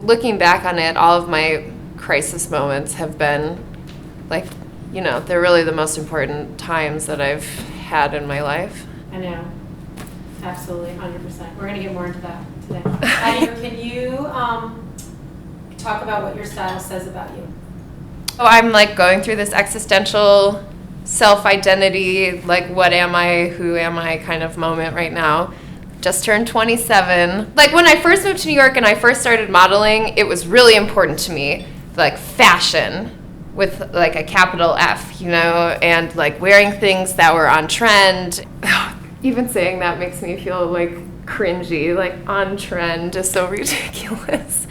looking back on it, all of my crisis moments have been like, you know, they're really the most important times that I've had in my life. I know. Absolutely, 100%. We're going to get more into that today. Andrea, can you talk about what your style says about you? Oh, I'm like going through this existential self-identity, like what am I, who am I kind of moment right now. Just turned 27. Like when I first moved to New York and I first started modeling, it was really important to me, like fashion with like a capital F, you know, and like wearing things that were on trend. Even saying that makes me feel like cringy, like on trend is so ridiculous.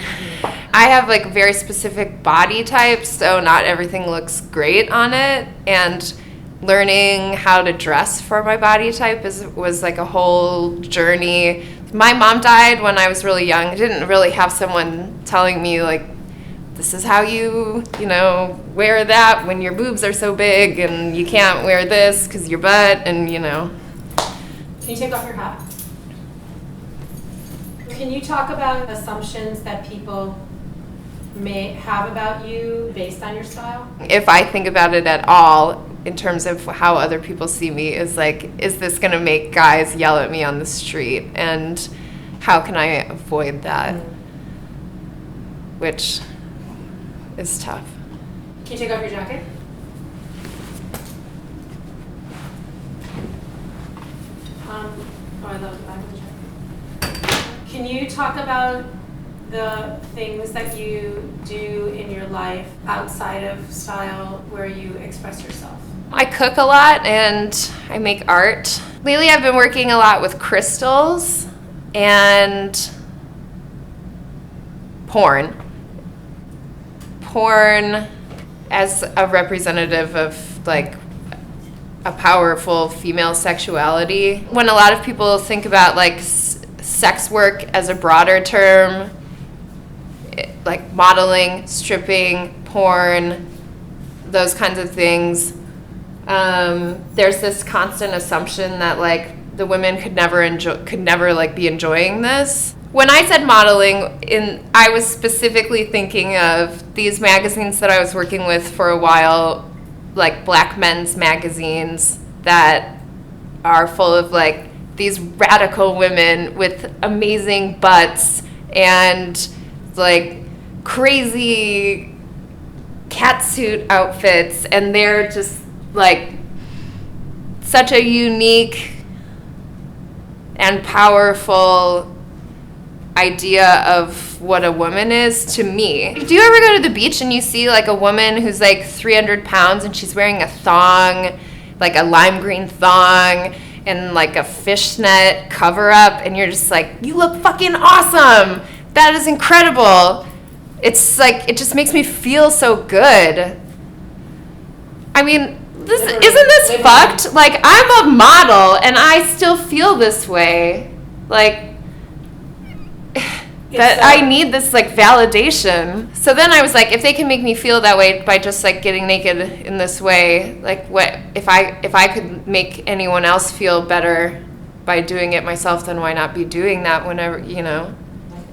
I have like very specific body types, so not everything looks great on it, and learning how to dress for my body type was like a whole journey. My mom died when I was really young. I didn't really have someone telling me like, this is how you know, wear that when your boobs are so big, and you can't wear this because your butt, and you know. Can you take off your hat? Can you talk about assumptions that people may have about you based on your style? If I think about it at all, in terms of how other people see me, is like, is this going to make guys yell at me on the street? And how can I avoid that? Which is tough. Can you take off your jacket? I love the back of the jacket. Can you talk about the things that you do in your life outside of style where you express yourself? I cook a lot and I make art. Lately I've been working a lot with crystals and porn. Porn as a representative of like a powerful female sexuality. When a lot of people think about like sex work as a broader term, like modeling, stripping, porn, those kinds of things, there's this constant assumption that like the women could never like be enjoying this. When I said modeling, I was specifically thinking of these magazines that I was working with for a while, like black men's magazines that are full of like these radical women with amazing butts and like crazy catsuit outfits, and they're just like such a unique and powerful idea of what a woman is to me. Do you ever go to the beach and you see like a woman who's like 300 pounds and she's wearing a thong, like a lime green thong and like a fishnet cover up, and you're just like, you look fucking awesome. That is incredible. It's like, it just makes me feel so good. I mean, isn't this fucked? Like, I'm a model and I still feel this way. Like, that I need this like validation. So then I was like, if they can make me feel that way by just like getting naked in this way, like what if I could make anyone else feel better by doing it myself, then why not be doing that whenever, you know?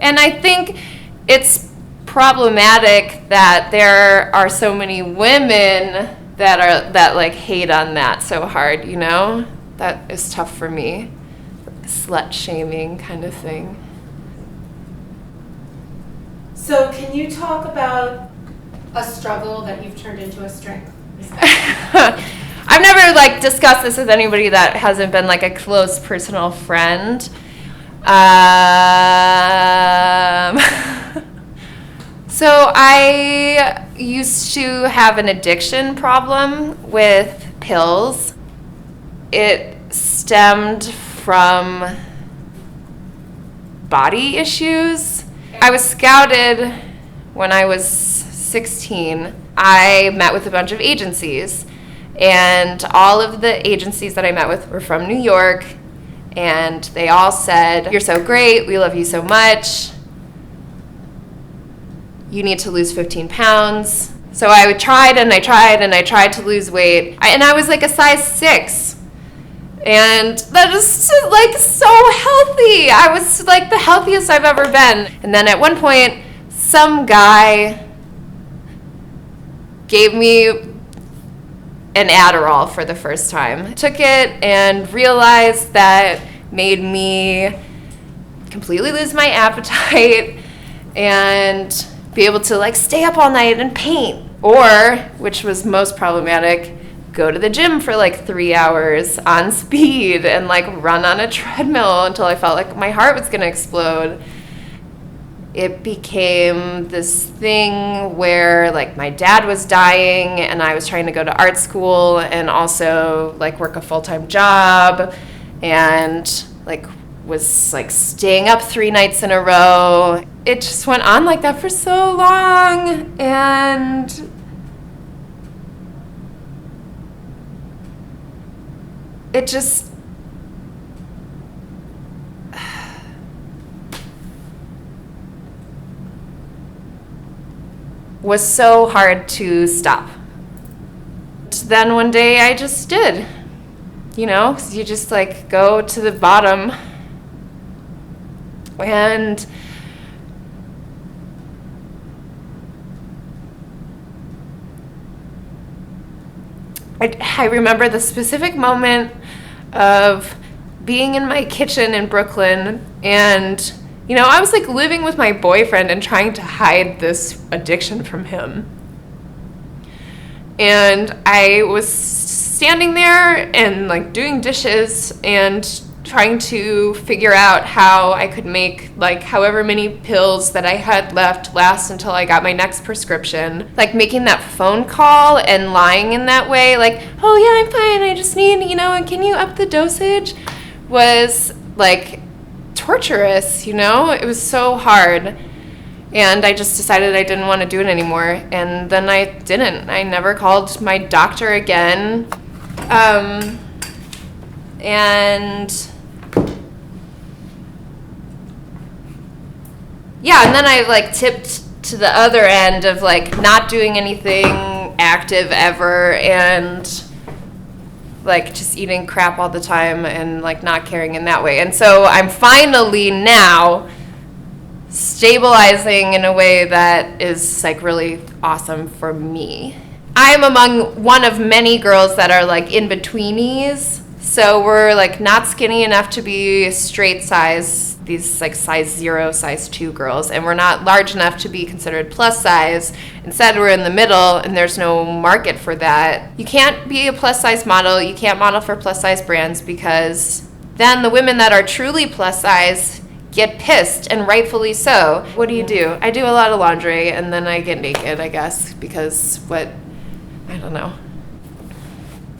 And I think it's problematic that there are so many women that like hate on that so hard, you know? That is tough for me. Slut shaming kind of thing. So can you talk about a struggle that you've turned into a strength? I've never like discussed this with anybody that hasn't been like a close personal friend. So I used to have an addiction problem with pills. It stemmed from body issues. I was scouted when I was 16. I met with a bunch of agencies, and all of the agencies that I met with were from New York, and they all said, "You're so great, we love you so much. You need to lose 15 pounds." So I tried and I tried and I tried to lose weight, and I was like a size 6. And that is so healthy. I was like the healthiest I've ever been. And then at one point, some guy gave me an Adderall for the first time. Took it and realized that made me completely lose my appetite and be able to like stay up all night and paint, or, which was most problematic, go to the gym for like 3 hours on speed and like run on a treadmill until I felt like my heart was gonna explode. It became this thing where like my dad was dying and I was trying to go to art school and also like work a full-time job, and like was like staying up 3 nights in a row. It just went on like that for so long, and it just was so hard to stop. Then one day I just did. You know, you just like go to the bottom, and I remember the specific moment of being in my kitchen in Brooklyn, and you know, I was like living with my boyfriend and trying to hide this addiction from him. And I was standing there and like doing dishes and trying to figure out how I could make like however many pills that I had left last until I got my next prescription. Like making that phone call and lying in that way, like, oh yeah, I'm fine, I just need, you know, and can you up the dosage, was like torturous, you know? It was so hard. And I just decided I didn't want to do it anymore. And then I didn't. I never called my doctor again. And yeah, and then I like tipped to the other end of like not doing anything active ever and like just eating crap all the time and like not caring in that way. And so I'm finally now stabilizing in a way that is like really awesome for me. I'm among one of many girls that are like in betweenies. So we're like not skinny enough to be straight size, these like size 0, size 2 girls, and we're not large enough to be considered plus size. Instead, we're in the middle, and there's no market for that. You can't be a plus size model, you can't model for plus size brands, because then the women that are truly plus size get pissed, and rightfully so. What do? I do a lot of laundry, and then I get naked, I guess, because I don't know.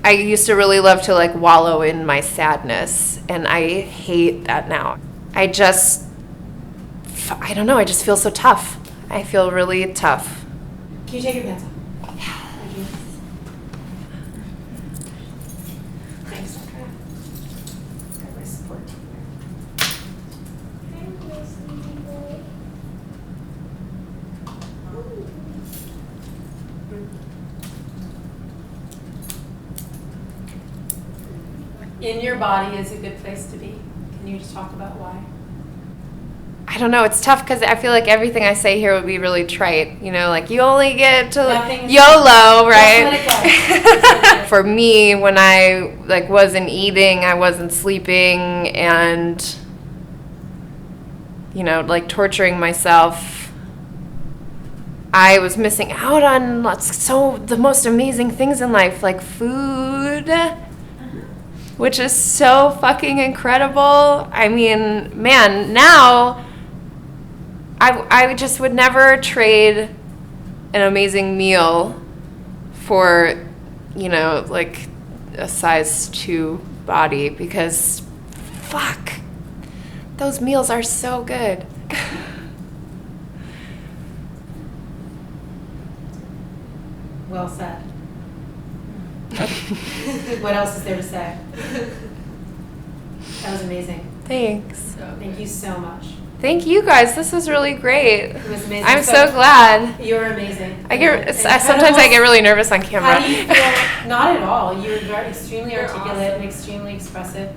I used to really love to like wallow in my sadness, and I I don't know, I just feel so tough. I feel really tough. Can you take your pants off? Yeah. Thanks, Andrea. Got my support team there. In your body is a good place to be. Can you just talk about why? I don't know, it's tough because I feel like everything I say here would be really trite. You know, like you only get to YOLO, right? For me, when I like wasn't eating, I wasn't sleeping, and you know, like torturing myself, I was missing out on the most amazing things in life, like food, which is so fucking incredible. I mean, man, now I just would never trade an amazing meal for, you know, like a size 2 body, because fuck, those meals are so good. Well said. What else is there to say? That was amazing. Thanks. Thank you so much. Thank you guys. This was really great. It was amazing. I'm so glad. You're amazing. Sometimes I get really nervous on camera. How do you feel? Not at all. You were extremely articulate and extremely expressive.